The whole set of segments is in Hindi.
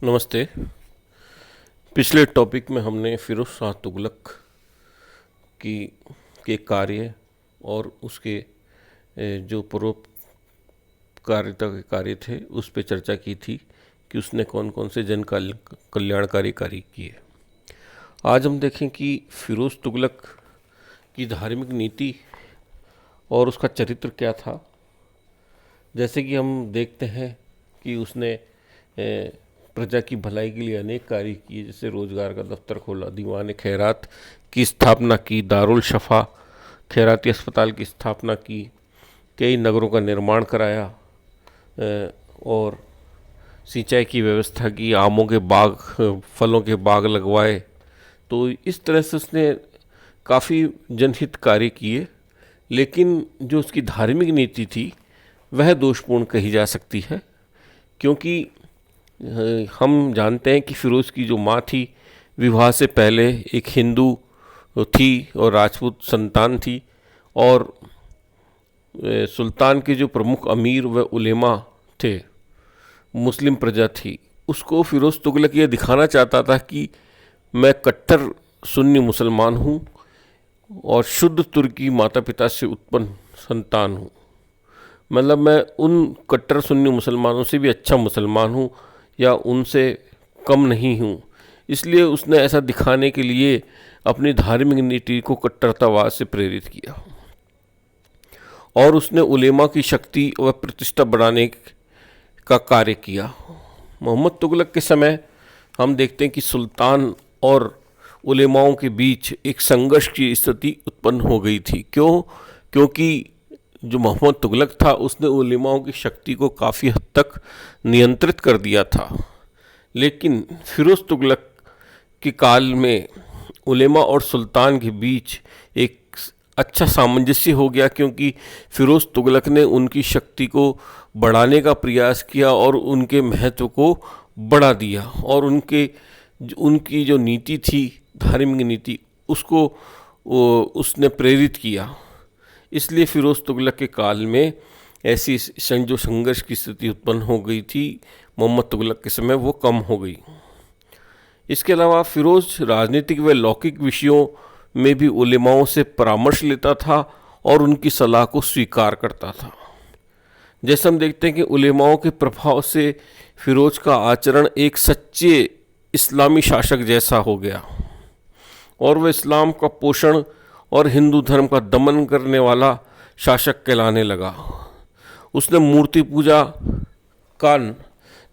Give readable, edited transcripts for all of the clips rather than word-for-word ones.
नमस्ते। पिछले टॉपिक में हमने फिरोज शाह तुगलक की के कार्य और उसके जो परोपकारिता के कार्य थे उस पे चर्चा की थी कि उसने कौन कौन से जन कल्याणकारी कार्य किए। आज हम देखें कि फिरोज तुगलक की धार्मिक नीति और उसका चरित्र क्या था। जैसे कि हम देखते हैं कि उसने प्रजा की भलाई के लिए अनेक कार्य किए, जैसे रोजगार का दफ्तर खोला, दीवान खैरात की स्थापना की, दारुल शफा खैराती अस्पताल की स्थापना की, कई नगरों का निर्माण कराया और सिंचाई की व्यवस्था की, आमों के बाग, फलों के बाग लगवाए। तो इस तरह से उसने काफ़ी जनहित कार्य किए, लेकिन जो उसकी धार्मिक नीति थी वह दोषपूर्ण कही जा सकती है, क्योंकि हम जानते हैं कि फिरोज़ की जो माँ थी विवाह से पहले एक हिंदू थी और राजपूत संतान थी, और सुल्तान के जो प्रमुख अमीर व उलेमा थे, मुस्लिम प्रजा थी, उसको फिरोज़ तुगलक ये दिखाना चाहता था कि मैं कट्टर सुन्नी मुसलमान हूँ और शुद्ध तुर्की माता पिता से उत्पन्न संतान हूँ। मतलब मैं उन कट्टर सुन्नी मुसलमानों से भी अच्छा मुसलमान हूँ या उनसे कम नहीं हूँ। इसलिए उसने ऐसा दिखाने के लिए अपनी धार्मिक नीति को कट्टरतावाद से प्रेरित किया और उसने उलेमा की शक्ति व प्रतिष्ठा बढ़ाने का कार्य किया। मोहम्मद तुगलक के समय हम देखते हैं कि सुल्तान और उलेमाओं के बीच एक संघर्ष की स्थिति उत्पन्न हो गई थी। क्योंकि जो मोहम्मद तुगलक था उसने उलेमाओं की शक्ति को काफ़ी हद तक नियंत्रित कर दिया था, लेकिन फिरोज़ तुगलक के काल में उलेमा और सुल्तान के बीच एक अच्छा सामंजस्य हो गया, क्योंकि फिरोज़ तुगलक ने उनकी शक्ति को बढ़ाने का प्रयास किया और उनके महत्व को बढ़ा दिया, और उनकी जो नीति थी, धार्मिक नीति, उसको उसने प्रेरित किया। इसलिए फिरोज़ तुगलक के काल में ऐसी जो संघर्ष की स्थिति उत्पन्न हो गई थी मोहम्मद तुगलक के समय, वो कम हो गई। इसके अलावा फिरोज़ राजनीतिक व लौकिक विषयों में भी उलेमाओं से परामर्श लेता था और उनकी सलाह को स्वीकार करता था। जैसे हम देखते हैं कि उलेमाओं के प्रभाव से फिरोज़ का आचरण एक सच्चे इस्लामी शासक जैसा हो गया और वह इस्लाम का पोषण और हिंदू धर्म का दमन करने वाला शासक कहलाने लगा। उसने मूर्ति पूजा का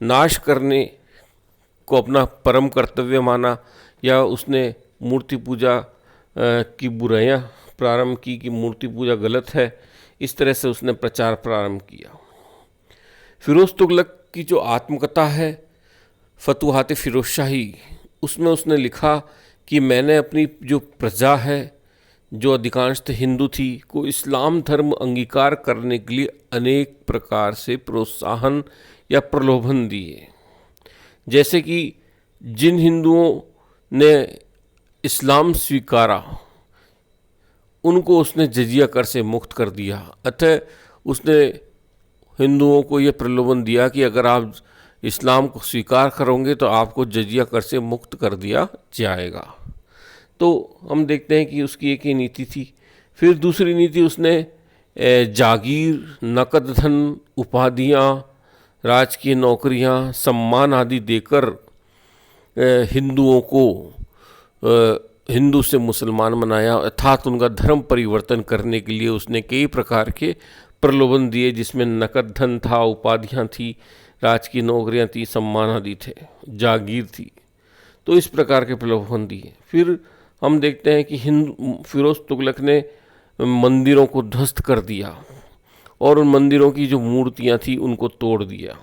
नाश करने को अपना परम कर्तव्य माना, या उसने मूर्ति पूजा की बुराइयां प्रारंभ की कि मूर्ति पूजा गलत है। इस तरह से उसने प्रचार प्रारंभ किया। फिरोज़ तुगलक की जो आत्मकथा है फतुहात फिरोज शाही, उसमें उसने लिखा कि मैंने अपनी जो प्रजा है, जो अधिकांशतः हिंदू थी, को इस्लाम धर्म अंगीकार करने के लिए अनेक प्रकार से प्रोत्साहन या प्रलोभन दिए। जैसे कि जिन हिंदुओं ने इस्लाम स्वीकारा उनको उसने जजिया कर से मुक्त कर दिया। अतः उसने हिंदुओं को यह प्रलोभन दिया कि अगर आप इस्लाम को स्वीकार करोगे तो आपको जजिया कर से मुक्त कर दिया जाएगा। तो हम देखते हैं कि उसकी एक ही नीति थी। फिर दूसरी नीति, उसने जागीर, नकद धन, उपाधियाँ, राजकीय नौकरियाँ, सम्मान आदि देकर हिंदुओं को हिंदू से मुसलमान बनाया, अर्थात उनका धर्म परिवर्तन करने के लिए उसने कई प्रकार के प्रलोभन दिए, जिसमें नकद धन था, उपाधियाँ थी, राजकीय नौकरियाँ थी, सम्मान आदि थे, जागीर थी। तो इस प्रकार के प्रलोभन दिए। फिर हम देखते हैं कि फिरोज़ तुगलक ने मंदिरों को ध्वस्त कर दिया और उन मंदिरों की जो मूर्तियां थी उनको तोड़ दिया।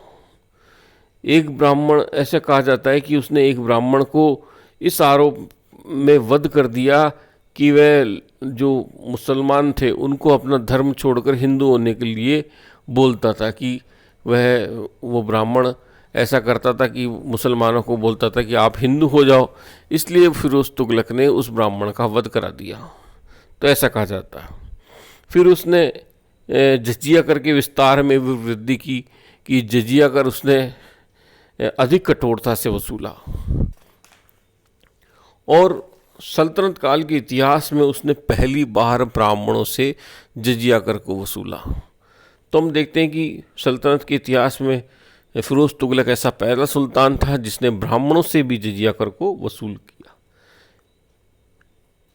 एक ब्राह्मण, ऐसा कहा जाता है कि उसने एक ब्राह्मण को इस आरोप में वध कर दिया कि वह जो मुसलमान थे उनको अपना धर्म छोड़कर हिंदू होने के लिए बोलता था, कि वो ब्राह्मण ऐसा करता था कि मुसलमानों को बोलता था कि आप हिंदू हो जाओ। इसलिए फिरोज़ तुगलक ने उस ब्राह्मण का वध करा दिया, तो ऐसा कहा जाता है। फिर उसने जजिया कर के विस्तार में वृद्धि की कि जजिया कर उसने अधिक कठोरता से वसूला। और सल्तनत काल के इतिहास में उसने पहली बार ब्राह्मणों से जजिया कर को वसूला। तो हम देखते हैं कि सल्तनत के इतिहास में फिरोज तुगलक ऐसा पहला सुल्तान था जिसने ब्राह्मणों से भी जजिया कर को वसूल किया।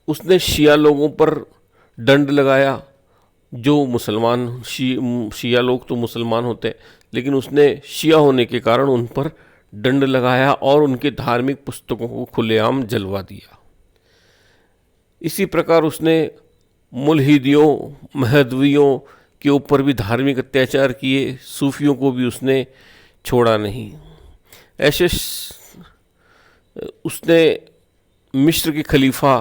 उसने शिया लोगों पर दंड लगाया, जो मुसलमान शिया लोग तो मुसलमान होते, लेकिन उसने शिया होने के कारण उन पर दंड लगाया और उनके धार्मिक पुस्तकों को खुलेआम जलवा दिया। इसी प्रकार उसने मुल्हिदियों, महदवियों के ऊपर भी धार्मिक अत्याचार किए, सूफियों को भी उसने छोड़ा नहीं। ऐसे उसने मिस्र के खलीफा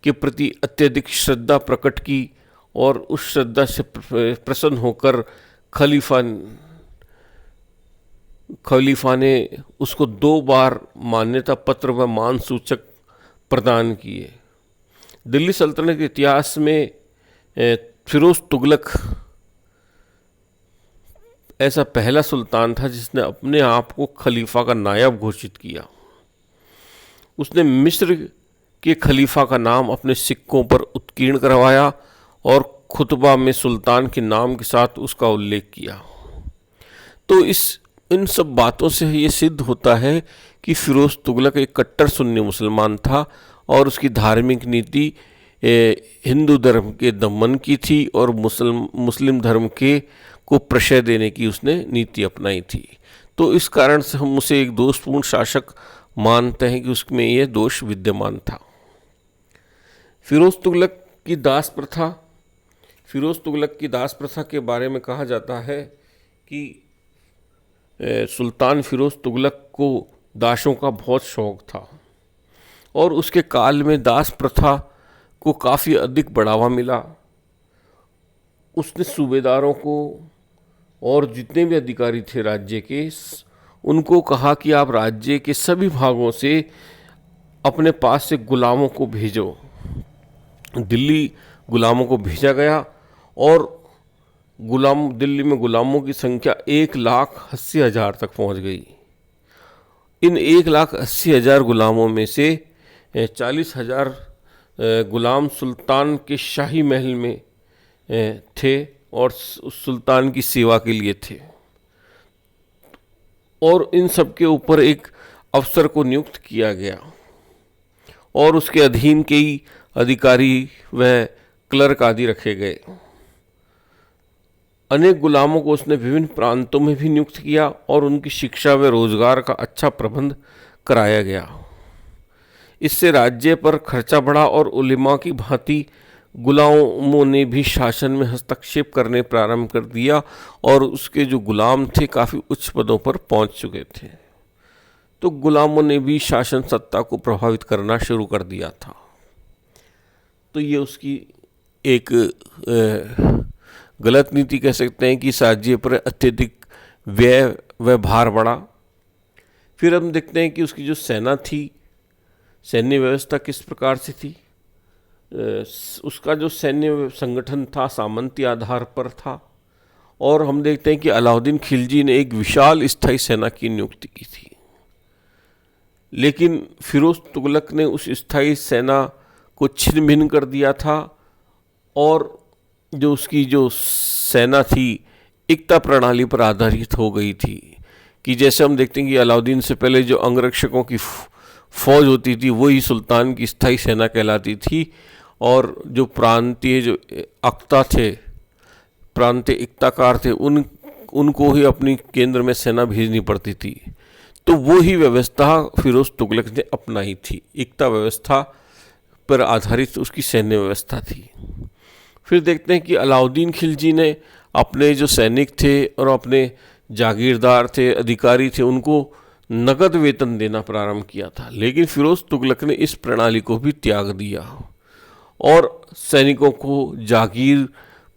के प्रति अत्यधिक श्रद्धा प्रकट की और उस श्रद्धा से प्रसन्न होकर खलीफा ने उसको 2 बार मान्यता पत्र व मान सूचक प्रदान किए। दिल्ली सल्तनत के इतिहास में फिरोज तुगलक ऐसा पहला सुल्तान था जिसने अपने आप को खलीफा का नायब घोषित किया। उसने मिस्र के खलीफा का नाम अपने सिक्कों पर उत्कीर्ण करवाया और खुतबा में सुल्तान के नाम के साथ उसका उल्लेख किया। तो इन सब बातों से ये सिद्ध होता है कि फिरोज तुगलक एक कट्टर सुन्नी मुसलमान था और उसकी धार्मिक नीति हिंदू धर्म के दमन की थी और मुस्लिम धर्म को प्रशय देने की उसने नीति अपनाई थी। तो इस कारण से हम उसे एक दोषपूर्ण शासक मानते हैं कि उसमें यह दोष विद्यमान था। फिरोज तुगलक की दास प्रथा के बारे में कहा जाता है कि सुल्तान फिरोज तुगलक को दासों का बहुत शौक था और उसके काल में दास प्रथा को काफ़ी अधिक बढ़ावा मिला। उसने सूबेदारों को और जितने भी अधिकारी थे राज्य के, उनको कहा कि आप राज्य के सभी भागों से अपने पास से गुलामों को भेजो। दिल्ली गुलामों को भेजा गया और दिल्ली में गुलामों की संख्या 1,80,000 तक पहुंच गई। इन 1,80,000 गुलामों में से 40,000 गुलाम सुल्तान के शाही महल में थे और सुल्तान की सेवा के लिए थे और इन सब के ऊपर एक अफसर को नियुक्त किया गया और उसके अधीन कई अधिकारी व क्लर्क आदि रखे गए। अनेक गुलामों को उसने विभिन्न प्रांतों में भी नियुक्त किया और उनकी शिक्षा व रोजगार का अच्छा प्रबंध कराया गया। इससे राज्य पर खर्चा बढ़ा और उलेमा की भांति गुलामों ने भी शासन में हस्तक्षेप करने प्रारंभ कर दिया और उसके जो गुलाम थे काफ़ी उच्च पदों पर पहुंच चुके थे। तो गुलामों ने भी शासन सत्ता को प्रभावित करना शुरू कर दिया था। तो ये उसकी एक गलत नीति कह सकते हैं कि राज्य पर अत्यधिक व्यय व भार बढ़ा। फिर हम देखते हैं कि उसकी जो सेना थी, सैन्य व्यवस्था किस प्रकार से थी। उसका जो सैन्य संगठन था सामंती आधार पर था और हम देखते हैं कि अलाउद्दीन खिलजी ने एक विशाल स्थायी सेना की नियुक्ति की थी, लेकिन फिरोज तुगलक ने उस स्थायी सेना को छिन्न भिन्न कर दिया था और जो उसकी जो सेना थी एकता प्रणाली पर आधारित हो गई थी। कि जैसे हम देखते हैं कि अलाउद्दीन से पहले जो अंगरक्षकों की फौज होती थी वही सुल्तान की स्थायी सेना कहलाती थी और जो प्रांतीय जो अक्ता थे, प्रांतीय इक्ताकार थे, उनको ही अपनी केंद्र में सेना भेजनी पड़ती थी। तो वो ही व्यवस्था फिरोज तुगलक ने अपनाई थी, इक्ता व्यवस्था पर आधारित उसकी सैन्य व्यवस्था थी। फिर देखते हैं कि अलाउद्दीन खिलजी ने अपने जो सैनिक थे और अपने जागीरदार थे, अधिकारी थे, उनको नगद वेतन देना प्रारंभ किया था, लेकिन फिरोज तुगलक ने इस प्रणाली को भी त्याग दिया और सैनिकों को जागीर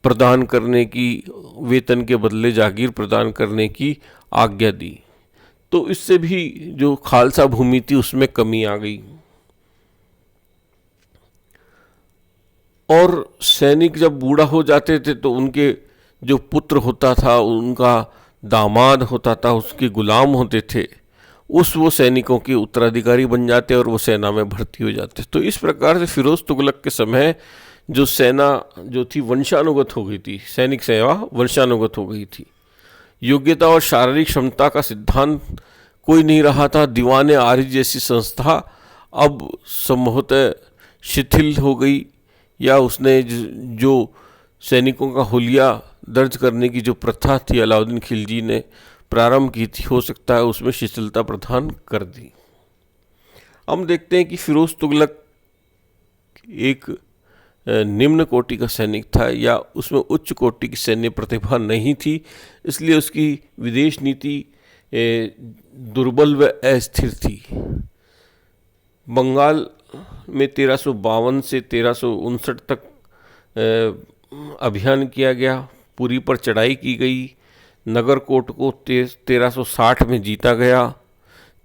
प्रदान करने की, वेतन के बदले जागीर प्रदान करने की आज्ञा दी। तो इससे भी जो खालसा भूमि थी उसमें कमी आ गई और सैनिक जब बूढ़ा हो जाते थे तो उनके जो पुत्र होता था, उनका दामाद होता था, उसके गुलाम होते थे, वो सैनिकों के उत्तराधिकारी बन जाते और वो सेना में भर्ती हो जाते। तो इस प्रकार से फिरोज तुगलक के समय जो सेना जो थी वंशानुगत हो गई थी, सैनिक सेवा वंशानुगत हो गई थी। योग्यता और शारीरिक क्षमता का सिद्धांत कोई नहीं रहा था। दीवाने आर्य जैसी संस्था अब संभवतः शिथिल हो गई, या उसने जो सैनिकों का हुलिया दर्ज करने की जो प्रथा थी अलाउद्दीन खिलजी ने प्रारंभ की थी, हो सकता है उसमें शिथिलता प्रदान कर दी। हम देखते हैं कि फिरोज तुगलक एक निम्न कोटि का सैनिक था, या उसमें उच्च कोटि की सैन्य प्रतिभा नहीं थी, इसलिए उसकी विदेश नीति दुर्बल व अस्थिर थी। बंगाल में 1352 से 1359 तक अभियान किया गया, पुरी पर चढ़ाई की गई, नगरकोट को 1360 में जीता गया,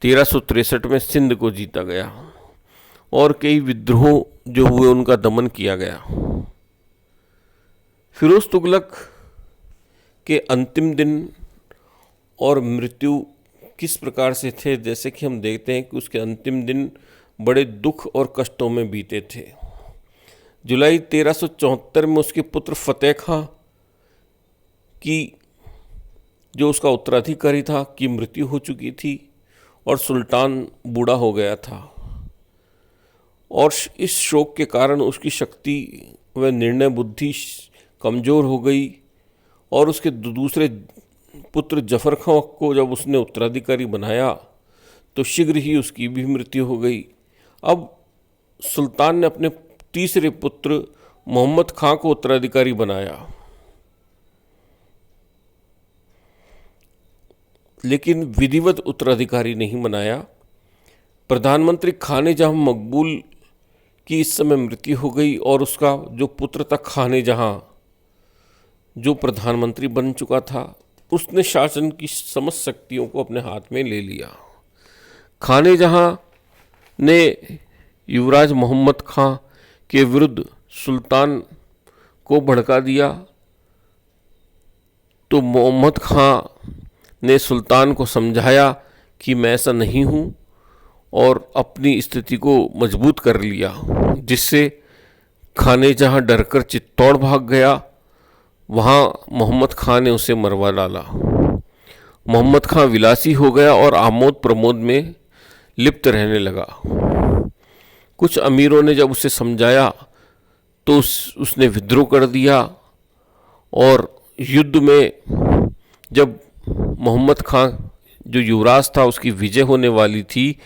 1363 में सिंध को जीता गया, और कई विद्रोह जो हुए उनका दमन किया गया। फिरोज तुगलक के अंतिम दिन और मृत्यु किस प्रकार से थे, जैसे कि हम देखते हैं कि उसके अंतिम दिन बड़े दुख और कष्टों में बीते थे। जुलाई 1374 में उसके पुत्र फतेह खां की, जो उसका उत्तराधिकारी था, की मृत्यु हो चुकी थी और सुल्तान बूढ़ा हो गया था, और इस शोक के कारण उसकी शक्ति व निर्णय बुद्धि कमज़ोर हो गई, और उसके दूसरे पुत्र जफर खां को जब उसने उत्तराधिकारी बनाया तो शीघ्र ही उसकी भी मृत्यु हो गई। अब सुल्तान ने अपने तीसरे पुत्र मोहम्मद खां को उत्तराधिकारी बनाया, लेकिन विधिवत उत्तराधिकारी नहीं बनाया। प्रधानमंत्री खाने जहां मकबूल की इस समय मृत्यु हो गई, और उसका जो पुत्र था खाने जहां, जो प्रधानमंत्री बन चुका था, उसने शासन की समस्त शक्तियों को अपने हाथ में ले लिया। खाने जहां ने युवराज मोहम्मद खां के विरुद्ध सुल्तान को भड़का दिया, तो मोहम्मद खां ने सुल्तान को समझाया कि मैं ऐसा नहीं हूँ, और अपनी स्थिति को मजबूत कर लिया, जिससे खाने जहाँ डरकर चित्तौड़ भाग गया, वहाँ मोहम्मद खां ने उसे मरवा डाला। मोहम्मद खां विलासी हो गया और आमोद प्रमोद में लिप्त रहने लगा। कुछ अमीरों ने जब उसे समझाया तो उसने विद्रोह कर दिया, और युद्ध में जब मोहम्मद खां जो युवराज था उसकी विजय होने वाली थी,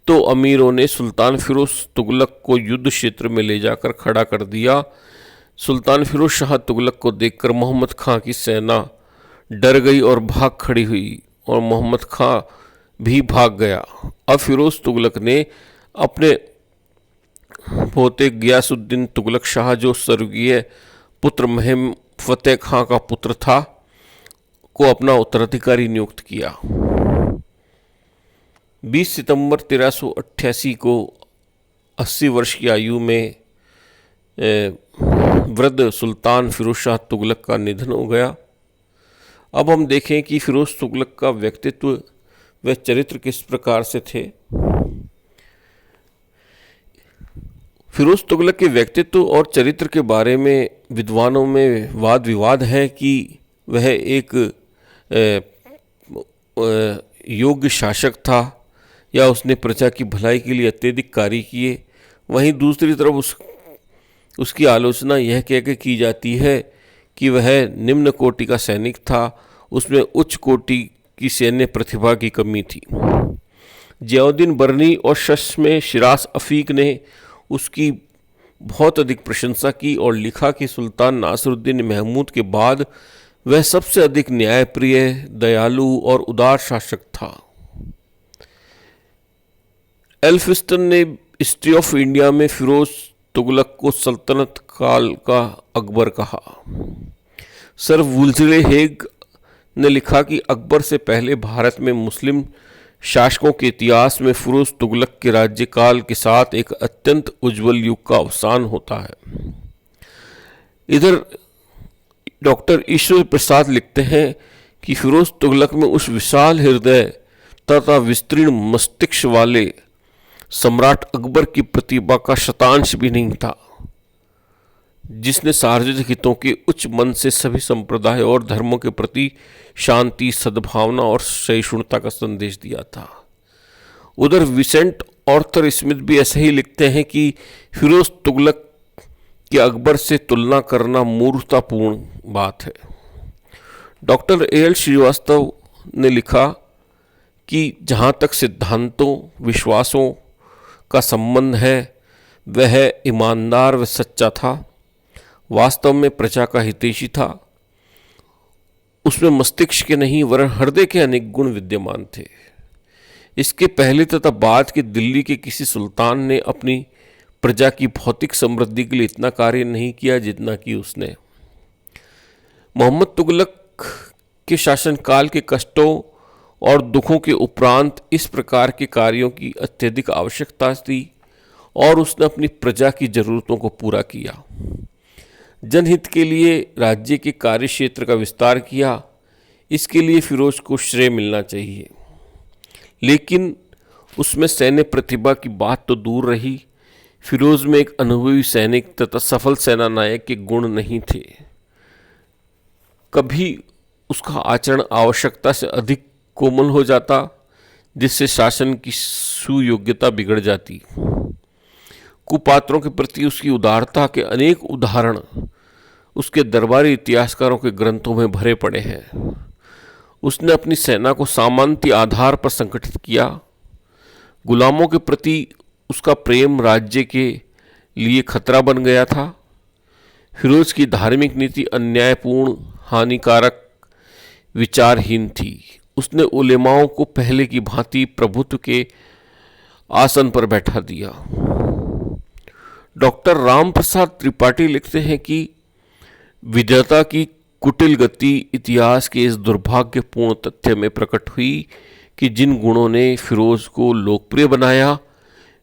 तो अमीरों ने सुल्तान फिरोज तुगलक को युद्ध क्षेत्र में ले जाकर खड़ा कर दिया। सुल्तान फिरोज शाह तुगलक को देखकर मोहम्मद खां की सेना डर गई और भाग खड़ी हुई, और मोहम्मद खां भी भाग गया। अब फिरोज तुगलक ने अपने पोते गियासुद्दीन तुगलक शाह, जो स्वर्गीय पुत्र महम फतेह खां का पुत्र था, को अपना उत्तराधिकारी नियुक्त किया। 20 सितंबर 1388 को 80 वर्ष की आयु में वृद्ध सुल्तान फिरोज शाह तुगलक का निधन हो गया। अब हम देखें कि फिरोज तुगलक का व्यक्तित्व व चरित्र किस प्रकार से थे। फिरोज तुगलक के व्यक्तित्व और चरित्र के बारे में विद्वानों में वाद विवाद है कि वह एक योग्य शासक था, या उसने प्रजा की भलाई के लिए अत्यधिक कार्य किए। वहीं दूसरी तरफ उसकी आलोचना यह कह के की जाती है कि वह निम्न कोटि का सैनिक था, उसमें उच्च कोटि की सैन्य प्रतिभा की कमी थी। जियाउद्दीन बरनी और शश्म शिराज अफीक ने उसकी बहुत अधिक प्रशंसा की और लिखा कि सुल्तान नासिरुद्दीन महमूद के बाद वह सबसे अधिक न्यायप्रिय, दयालु और उदार शासक था। एल्फिस्टन ने हिस्ट्री ऑफ इंडिया में फिरोज तुगलक को सल्तनत काल का अकबर कहा। सर वुल्जले हेग ने लिखा कि अकबर से पहले भारत में मुस्लिम शासकों के इतिहास में फिरोज तुगलक के राज्यकाल के साथ एक अत्यंत उज्जवल युग का अवसान होता है। इधर डॉक्टर ईश्वर प्रसाद लिखते हैं कि फिरोज तुगलक में उस विशाल हृदय तथा विस्तीर्ण मस्तिष्क वाले सम्राट अकबर की प्रतिभा का शतांश भी नहीं था, जिसने सार्वजनिक हितों के उच्च मन से सभी संप्रदाय और धर्मों के प्रति शांति, सद्भावना और सहिष्णुता का संदेश दिया था। उधर विसेंट ऑर्थर स्मिथ भी ऐसे ही लिखते हैं कि फिरोज तुगलक की अकबर से तुलना करना मूर्खतापूर्ण बात है। Doctor A.L. श्रीवास्तव ने लिखा कि जहाँ तक सिद्धांतों, विश्वासों का संबंध है, वह ईमानदार व सच्चा था, वास्तव में प्रजा का हितैषी था। उसमें मस्तिष्क के नहीं वरन हृदय के अनेक गुण विद्यमान थे। इसके पहले तथा बाद के दिल्ली के किसी सुल्तान ने अपनी प्रजा की भौतिक समृद्धि के लिए इतना कार्य नहीं किया जितना कि उसने। मोहम्मद तुगलक के शासनकाल के कष्टों और दुखों के उपरांत इस प्रकार के कार्यों की अत्यधिक आवश्यकता थी और उसने अपनी प्रजा की जरूरतों को पूरा किया। जनहित के लिए राज्य के कार्य क्षेत्र का विस्तार किया। इसके लिए फिरोज को श्रेय मिलना चाहिए, लेकिन उसमें सैन्य प्रतिभा की बात तो दूर रही। फिरोज में एक अनुभवी सैनिक तथा सफल सेना नायक के गुण नहीं थे। कभी उसका आचरण आवश्यकता से अधिक कोमल हो जाता, जिससे शासन की सुयोग्यता बिगड़ जाती। कुपात्रों के प्रति उसकी उदारता के अनेक उदाहरण उसके दरबारी इतिहासकारों के ग्रंथों में भरे पड़े हैं। उसने अपनी सेना को सामंती आधार पर संगठित किया। गुलामों के प्रति उसका प्रेम राज्य के लिए खतरा बन गया था। फिरोज की धार्मिक नीति अन्यायपूर्ण, हानिकारक, विचारहीन थी। उसने उलेमाओं को पहले की भांति प्रभुत्व के आसन पर बैठा दिया। डॉक्टर राम प्रसाद त्रिपाठी लिखते हैं कि विद्वता की कुटिल गति इतिहास के इस दुर्भाग्यपूर्ण तथ्य में प्रकट हुई कि जिन गुणों ने फिरोज को लोकप्रिय बनाया,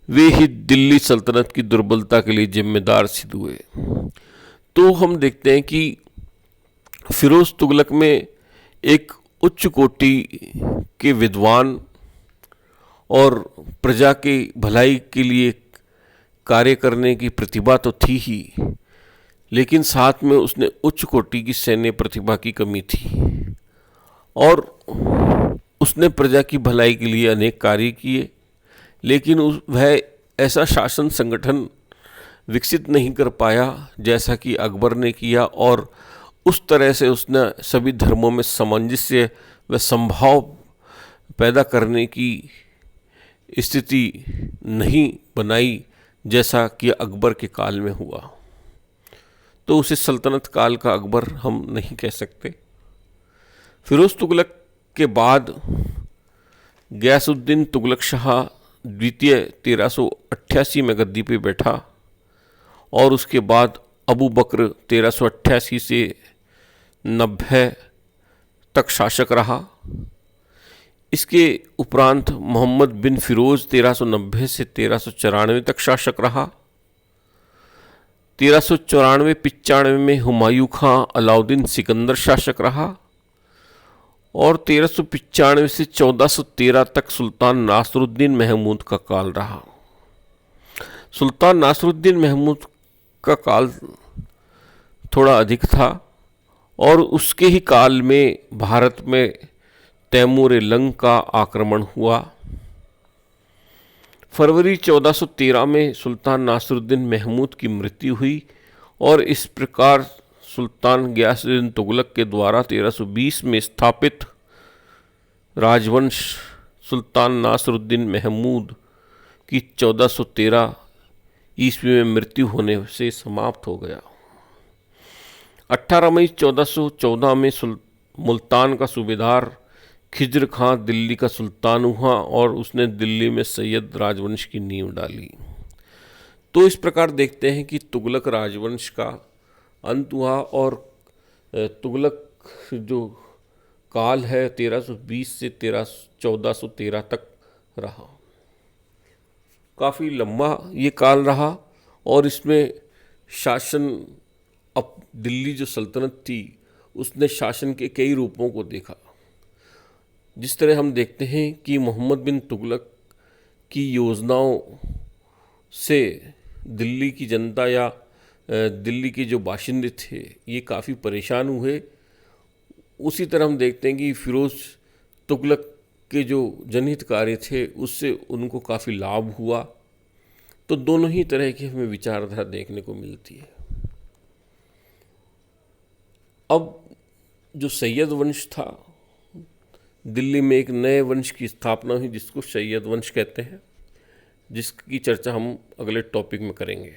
वे ही दिल्ली सल्तनत की दुर्बलता के लिए जिम्मेदार सिद्ध हुए। तो हम देखते हैं कि फिरोज तुगलक में एक उच्च कोटि के विद्वान और प्रजा के भलाई के लिए कार्य करने की प्रतिभा तो थी ही, लेकिन साथ में उसने उच्च कोटि की सैन्य प्रतिभा की कमी थी और उसने प्रजा की भलाई के लिए अनेक कार्य किए, लेकिन वह ऐसा शासन संगठन विकसित नहीं कर पाया जैसा कि अकबर ने किया और उस तरह से उसने सभी धर्मों में सामंजस्य व संभाव पैदा करने की स्थिति नहीं बनाई जैसा कि अकबर के काल में हुआ। तो उसे सल्तनत काल का अकबर हम नहीं कह सकते। फिरोज तुगलक के बाद गयासुद्दीन तुगलक शाह द्वितीय 1388 में गद्दी पे बैठा और उसके बाद अबू बकर 1388 से 90 तक शासक रहा। इसके उपरांत मोहम्मद बिन फिरोज 1390 से 1394 तक शासक रहा। 1394-95 में हुमायूं खां अलाउद्दीन सिकंदर शासक रहा और 1395 से 1413 तक सुल्तान नासरुद्दीन महमूद का काल रहा। सुल्तान नासरुद्दीन महमूद का काल थोड़ा अधिक था और उसके ही काल में भारत में तैमूर लंग का आक्रमण हुआ। फरवरी 1413 में सुल्तान नासरुद्दीन महमूद की मृत्यु हुई और इस प्रकार सुल्तान गयासुद्दीन तुगलक के द्वारा 1320 में स्थापित राजवंश सुल्तान नासरुद्दीन महमूद की 1413 ईस्वी में मृत्यु होने से समाप्त हो गया। 18 मई 1414 में मुल्तान का सूबेदार खिज्र खां दिल्ली का सुल्तान हुआ और उसने दिल्ली में सैयद राजवंश की नींव डाली। तो इस प्रकार देखते हैं कि तुगलक राजवंश का अंत हुआ और तुगलक जो काल है 1320 से 1413 तक रहा। काफ़ी लंबा ये काल रहा और इसमें शासन, अब दिल्ली जो सल्तनत थी उसने शासन के कई रूपों को देखा। जिस तरह हम देखते हैं कि मोहम्मद बिन तुगलक की योजनाओं से दिल्ली की जनता या दिल्ली के जो बाशिंदे थे ये काफ़ी परेशान हुए, उसी तरह हम देखते हैं कि फ़िरोज़ तुगलक के जो जनहित कार्य थे उससे उनको काफ़ी लाभ हुआ। तो दोनों ही तरह की हमें विचारधारा देखने को मिलती है। अब जो सैयद वंश था, दिल्ली में एक नए वंश की स्थापना हुई जिसको सैयद वंश कहते हैं, जिसकी चर्चा हम अगले टॉपिक में करेंगे।